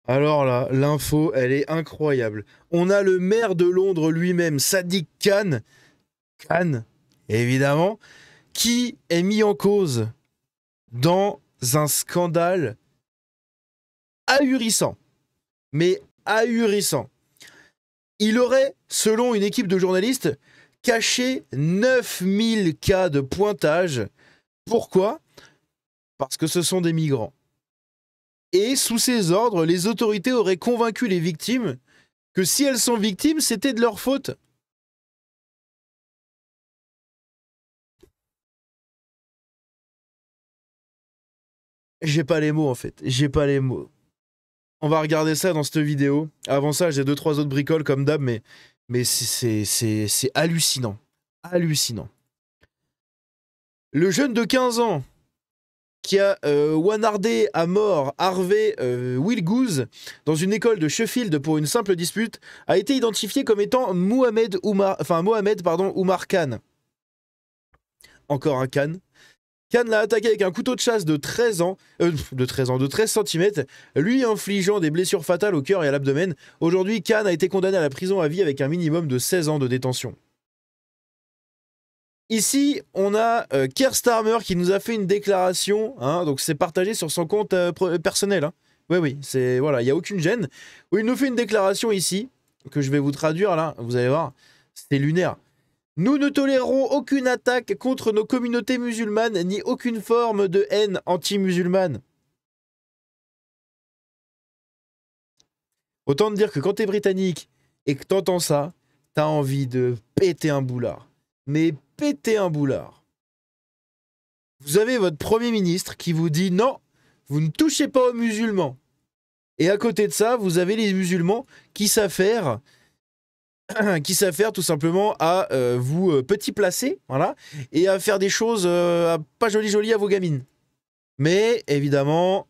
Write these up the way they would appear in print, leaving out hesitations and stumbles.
Alors là, l'info, elle est incroyable. On a le maire de Londres lui-même, Sadiq Khan, évidemment, qui est mis en cause dans un scandale ahurissant. Mais ahurissant. Il aurait, selon une équipe de journalistes, caché 9000 cas de pointage. Pourquoi? Parce que ce sont des migrants. Et sous ses ordres, les autorités auraient convaincu les victimes que si elles sont victimes, c'était de leur faute. J'ai pas les mots en fait, j'ai pas les mots. On va regarder ça dans cette vidéo. Avant ça, j'ai 2-3 autres bricoles comme d'hab, mais c'est hallucinant. Hallucinant. Le jeune de 15 ans qui a wanardé à mort Harvey Wilgoose dans une école de Sheffield pour une simple dispute a été identifié comme étant Mohamed Oumar Khan. Encore un Khan. Khan l'a attaqué avec un couteau de chasse de 13 cm, lui infligeant des blessures fatales au cœur et à l'abdomen. Aujourd'hui, Khan a été condamné à la prison à vie avec un minimum de 16 ans de détention. Ici, on a Keir Starmer qui nous a fait une déclaration, hein, donc c'est partagé sur son compte personnel. Hein. Oui, c'est voilà, il n'y a aucune gêne. Où il nous fait une déclaration ici, que je vais vous traduire là, vous allez voir, c'est lunaire. Nous ne tolérerons aucune attaque contre nos communautés musulmanes, ni aucune forme de haine anti-musulmane. Autant te dire que quand t'es britannique et que t'entends ça, t'as envie de péter un boulard. Mais péter un boulard. Vous avez votre Premier ministre qui vous dit non, vous ne touchez pas aux musulmans. Et à côté de ça, vous avez les musulmans qui s'affairent tout simplement à vous petit placer, voilà, et à faire des choses pas jolies à vos gamines. Mais évidemment,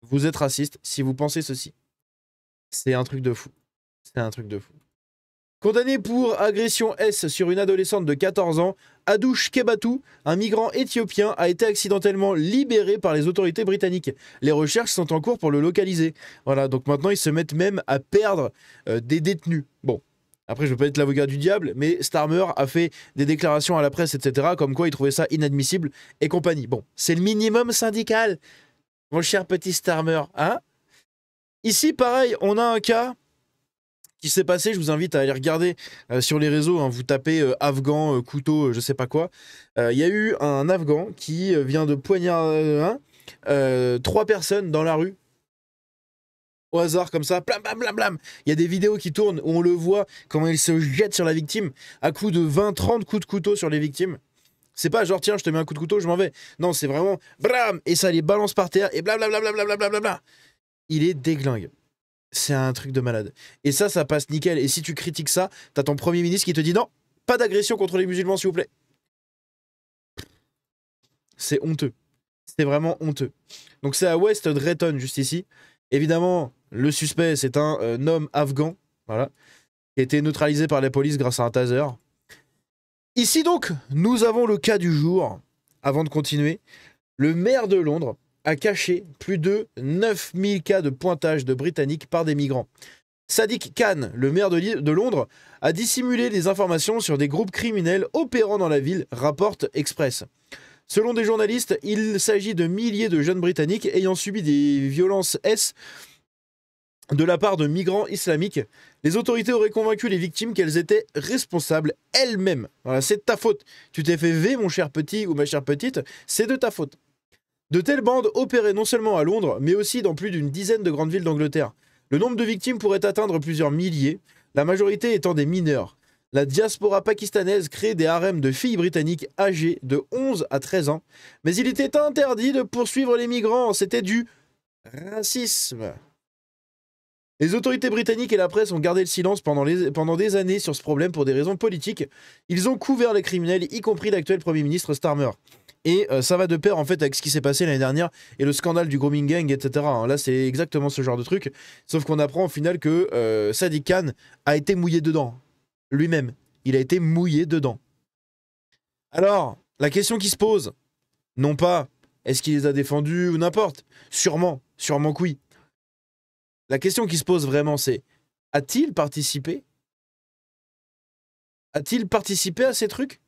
vous êtes raciste si vous pensez ceci. C'est un truc de fou. C'est un truc de fou. Condamné pour agression S sur une adolescente de 14 ans, Adouche Kebatu, un migrant éthiopien, a été accidentellement libéré par les autorités britanniques. Les recherches sont en cours pour le localiser. Voilà, donc maintenant ils se mettent même à perdre des détenus. Bon, après je veux pas être l'avocat du diable, mais Starmer a fait des déclarations à la presse, etc., comme quoi il trouvait ça inadmissible et compagnie. Bon, c'est le minimum syndical, mon cher petit Starmer, hein? Ici, pareil, on a un cas qui s'est passé, je vous invite à aller regarder sur les réseaux, hein, vous tapez Afghan, couteau, je sais pas quoi. Il y a eu un Afghan qui vient de poignarder 3 personnes dans la rue, au hasard comme ça, blam blam blam blam. Il y a des vidéos qui tournent où on le voit comment il se jette sur la victime, à coups de 20-30 coups de couteau sur les victimes. C'est pas genre tiens, je te mets un coup de couteau, je m'en vais. Non, c'est vraiment blam, et ça les balance par terre, et blablabla. Il est déglingue. C'est un truc de malade. Et ça passe nickel. Et si tu critiques ça, t'as ton Premier ministre qui te dit non, pas d'agression contre les musulmans, s'il vous plaît. C'est honteux. C'est vraiment honteux. Donc c'est à West Drayton, juste ici. Évidemment, le suspect, c'est un homme afghan, voilà, qui a été neutralisé par la police grâce à un taser. Ici donc, nous avons le cas du jour. Avant de continuer, le maire de Londres a caché plus de 9000 cas de pointage de Britanniques par des migrants. Sadiq Khan, le maire de Londres, a dissimulé des informations sur des groupes criminels opérant dans la ville, rapporte Express. Selon des journalistes, il s'agit de milliers de jeunes Britanniques ayant subi des violences S de la part de migrants islamiques. Les autorités auraient convaincu les victimes qu'elles étaient responsables elles-mêmes. Voilà, c'est de ta faute. Tu t'es fait V, mon cher petit ou ma chère petite, c'est de ta faute. De telles bandes opéraient non seulement à Londres, mais aussi dans plus d'une dizaine de grandes villes d'Angleterre. Le nombre de victimes pourrait atteindre plusieurs milliers, la majorité étant des mineurs. La diaspora pakistanaise crée des harems de filles britanniques âgées de 11 à 13 ans, mais il était interdit de poursuivre les migrants, c'était du racisme. Les autorités britanniques et la presse ont gardé le silence pendant des années sur ce problème pour des raisons politiques. Ils ont couvert les criminels, y compris l'actuel Premier ministre Starmer. Et ça va de pair en fait avec ce qui s'est passé l'année dernière et le scandale du grooming gang, etc. Là, c'est exactement ce genre de truc. Sauf qu'on apprend au final que Sadiq Khan a été mouillé dedans. Lui-même. Il a été mouillé dedans. Alors, la question qui se pose, non pas est-ce qu'il les a défendus ou n'importe. Sûrement que oui. La question qui se pose vraiment, c'est a-t-il participé? A-t-il participé à ces trucs?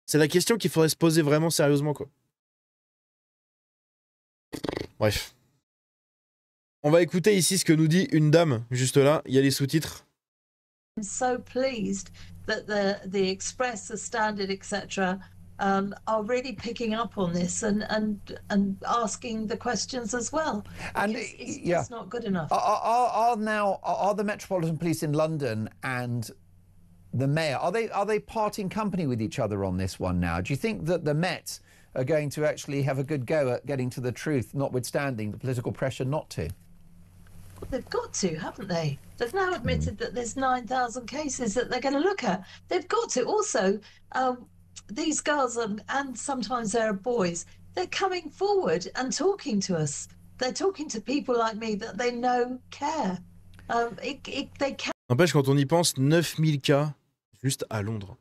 C'est la question qu'il faudrait se poser vraiment sérieusement, quoi. Bref. On va écouter ici ce que nous dit une dame, juste là. Il y a les sous-titres. I'm so pleased that the Express, the Standard, etc., are really picking up on this and asking the questions as well. And it's just not good enough. Are the Metropolitan Police in London and the mayor, are they parting company with each other on this one now? Do you think that the Met are going to actually have a good go at getting to the truth, notwithstanding the political pressure not to? Well, they've got to, haven't they? They've now admitted that there's 9,000 cases that they're going to look at. They've got to. Also, these girls and sometimes there are boys, they're coming forward and talking to us. They're talking to people like me that they know care. They can. N'empêche, quand on y pense, 9000 cas juste à Londres.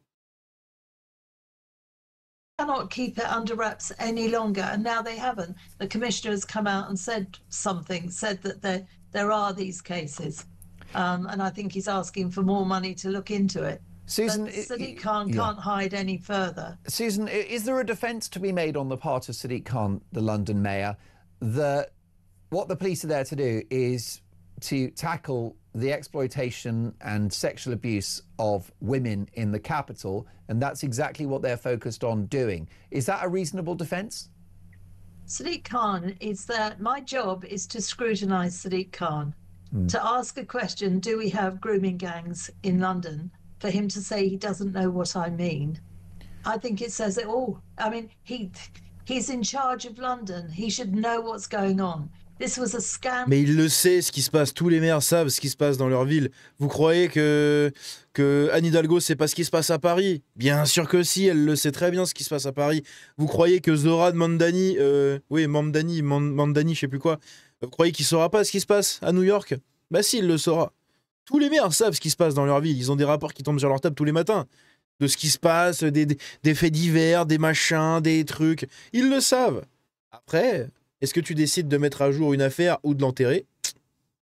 Cannot keep it under wraps any longer, and now they haven't. The commissioner has come out and said something, said that there are these cases, and I think he's asking for more money to look into it. Susan, Sadiq Khan can't hide any further. Susan, is there a defence to be made on the part of Sadiq Khan, the London mayor, that what the police are there to do is to tackle the exploitation and sexual abuse of women in the capital, and that's exactly what they're focused on doing? Is that a reasonable defence? Sadiq Khan is that my job is to scrutinise Sadiq Khan, to ask a question, do we have grooming gangs in London? For him to say he doesn't know what I mean, I think it says it all. I mean, he's in charge of London. He should know what's going on. This was a scam. Mais il le sait, ce qui se passe. Tous les maires savent ce qui se passe dans leur ville. Vous croyez que Anne Hidalgo sait pas ce qui se passe à Paris? Bien sûr que si, elle le sait très bien ce qui se passe à Paris. Vous croyez que Zohrab Mamdani, Mamdani, je sais plus quoi, vous croyez qu'il saura pas ce qui se passe à New York? Bah si, il le saura. Tous les maires savent ce qui se passe dans leur ville. Ils ont des rapports qui tombent sur leur table tous les matins. De ce qui se passe, des faits divers, des machins, des trucs. Ils le savent. Après, est-ce que tu décides de mettre à jour une affaire ou de l'enterrer?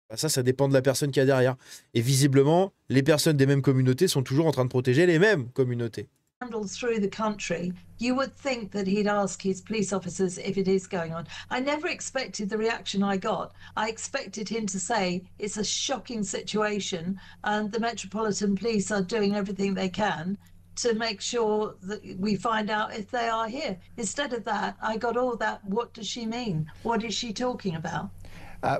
Bah ça dépend de la personne qu'il y a derrière. Et visiblement, les personnes des mêmes communautés sont toujours en train de protéger les mêmes communautés. Through the country, you would think that he'd ask his police officers if it is going on. I never expected the reaction I got. I expected him to say it's a shocking situation and the Metropolitan Police are doing everything they can to make sure that we find out if they are here. Instead of that, I got all that, what does she mean? What is she talking about?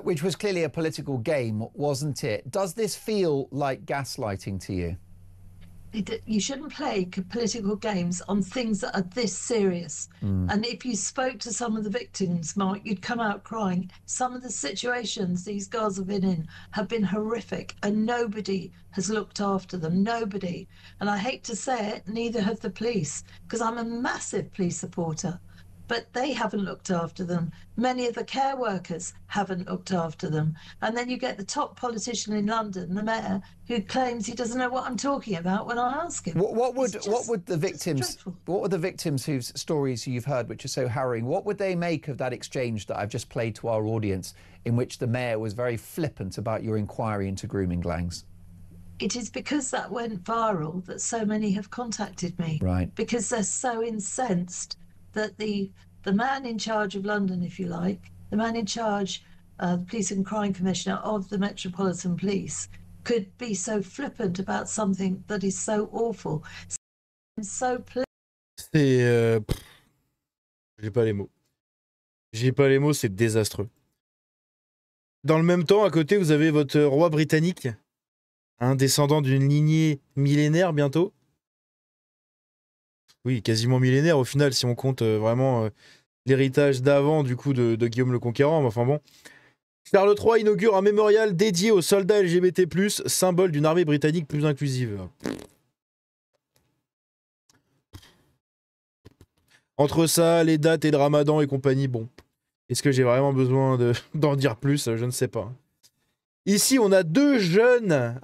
Which was clearly a political game, wasn't it? Does this feel like gaslighting to you? You shouldn't play political games on things that are this serious. And if you spoke to some of the victims, Mark, you'd come out crying. Some of the situations these girls have been in have been horrific and nobody has looked after them. Nobody. And I hate to say it, neither have the police, because I'm a massive police supporter. But they haven't looked after them. Many of the care workers haven't looked after them. And then you get the top politician in London, the mayor, who claims he doesn't know what I'm talking about when I ask him. What would the victims whose stories you've heard, which are so harrowing, what would they make of that exchange that I've just played to our audience, in which the mayor was very flippant about your inquiry into grooming gangs? It is because that went viral that so many have contacted me. Right. Because they're so incensed that the man in charge of London, if you like, the man in charge, the Police and Crime Commissioner of the Metropolitan Police, could be so flippant about something that is so awful. So C'est... J'ai pas les mots. J'ai pas les mots, c'est désastreux. Dans le même temps, à côté, vous avez votre roi britannique, un descendant d'une lignée millénaire bientôt. Oui, quasiment millénaire au final, si on compte vraiment l'héritage d'avant, du coup, de Guillaume le Conquérant. Enfin bon. Charles III inaugure un mémorial dédié aux soldats LGBT+, symbole d'une armée britannique plus inclusive. Entre ça, les dates et le ramadan et compagnie, bon. Est-ce que j'ai vraiment besoin d'en dire plus? Je ne sais pas. Ici, on a deux jeunes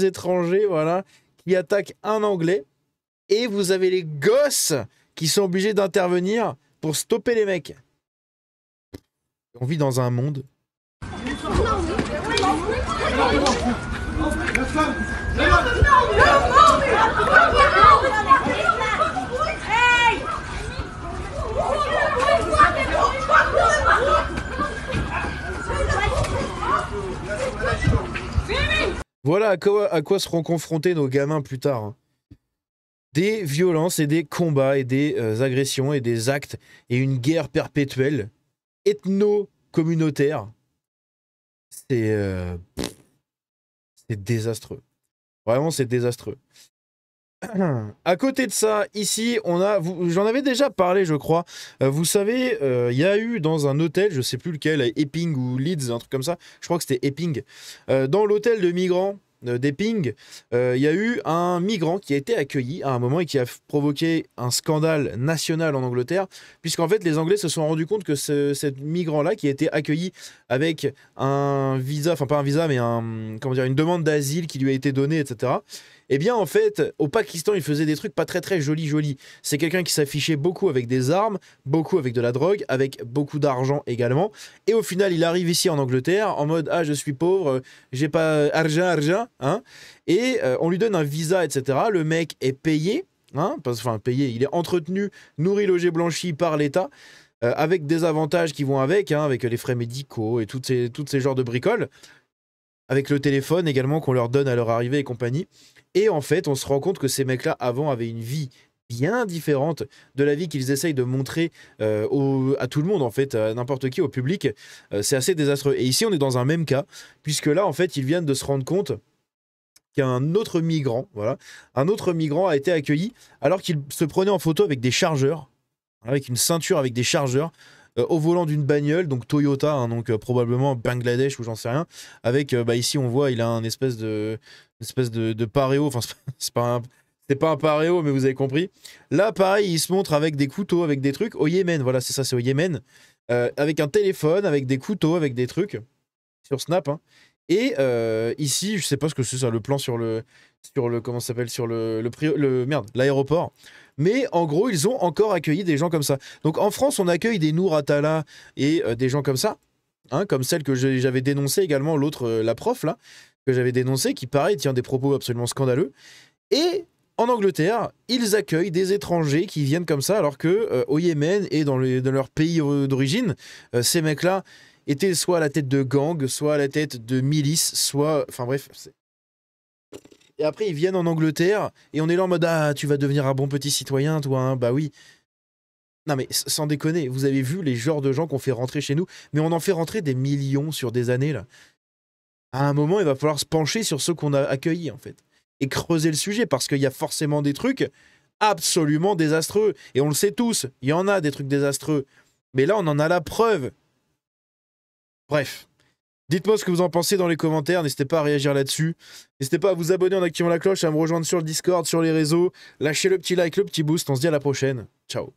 étrangers, voilà, qui attaquent un Anglais. Et vous avez les gosses qui sont obligés d'intervenir pour stopper les mecs. On vit dans un monde. Voilà à quoi seront confrontés nos gamins plus tard. Hein. Des violences et des combats et des agressions et des actes et une guerre perpétuelle, ethno-communautaire. C'est désastreux. Vraiment, c'est désastreux. À côté de ça, ici, on a, j'en avais déjà parlé, je crois. Vous savez, il y a eu dans un hôtel, je sais plus lequel, Epping ou Leeds, un truc comme ça. Je crois que c'était Epping. Dans l'hôtel de migrants d'Epping, il y a eu un migrant qui a été accueilli à un moment et qui a provoqué un scandale national en Angleterre, puisqu'en fait, les Anglais se sont rendus compte que cet migrant-là, qui a été accueilli avec un visa, enfin pas un visa, mais une demande d'asile qui lui a été donnée, etc. Eh bien, en fait, au Pakistan, il faisait des trucs pas très très jolis. C'est quelqu'un qui s'affichait beaucoup avec des armes, beaucoup avec de la drogue, avec beaucoup d'argent également. Et au final, il arrive ici en Angleterre en mode « Ah, je suis pauvre, j'ai pas argent, hein ?» Et on lui donne un visa, etc. Le mec est payé, hein, payé, il est entretenu, nourri, logé, blanchi par l'État, avec des avantages qui vont avec, hein, avec les frais médicaux et toutes ces genres de bricoles, avec le téléphone également qu'on leur donne à leur arrivée et compagnie. Et en fait, on se rend compte que ces mecs-là, avant, avaient une vie bien différente de la vie qu'ils essayent de montrer à tout le monde, en fait, à n'importe qui, au public. C'est assez désastreux. Et ici, on est dans un même cas, puisque là, en fait, ils viennent de se rendre compte qu'un autre migrant, un autre migrant a été accueilli alors qu'il se prenait en photo avec des chargeurs, avec une ceinture avec des chargeurs, au volant d'une bagnole, donc Toyota, hein, donc probablement Bangladesh ou j'en sais rien, avec, ici on voit, il a une espèce de pareo, enfin c'est pas un pareo, mais vous avez compris. Là, pareil, il se montre avec des couteaux, avec des trucs, au Yémen, voilà, c'est ça, c'est au Yémen, avec un téléphone, avec des couteaux, avec des trucs, sur Snap, hein. Et ici, je sais pas ce que c'est ça, le plan sur le comment ça s'appelle, sur l'aéroport. Mais en gros, ils ont encore accueilli des gens comme ça. Donc en France, on accueille des Nour Atala et des gens comme ça, hein, comme celle que j'avais dénoncée également, l'autre, la prof là, que j'avais dénoncée, qui pareil tient des propos absolument scandaleux. Et en Angleterre, ils accueillent des étrangers qui viennent comme ça, alors que au Yémen et dans leur pays d'origine, ces mecs-là étaient soit à la tête de gangs, soit à la tête de milices, soit... Enfin bref... Et après, ils viennent en Angleterre, et on est là en mode « Ah, tu vas devenir un bon petit citoyen, toi, hein ?» Bah oui. Non mais, sans déconner, vous avez vu les genres de gens qu'on fait rentrer chez nous, mais on en fait rentrer des millions sur des années, là. À un moment, il va falloir se pencher sur ceux qu'on a accueillis, en fait. Et creuser le sujet, parce qu'il y a forcément des trucs absolument désastreux. Et on le sait tous, il y en a des trucs désastreux. Mais là, on en a la preuve. Bref. Dites-moi ce que vous en pensez dans les commentaires, n'hésitez pas à réagir là-dessus. N'hésitez pas à vous abonner en activant la cloche, à me rejoindre sur le Discord, sur les réseaux. Lâchez le petit like, le petit boost, on se dit à la prochaine. Ciao.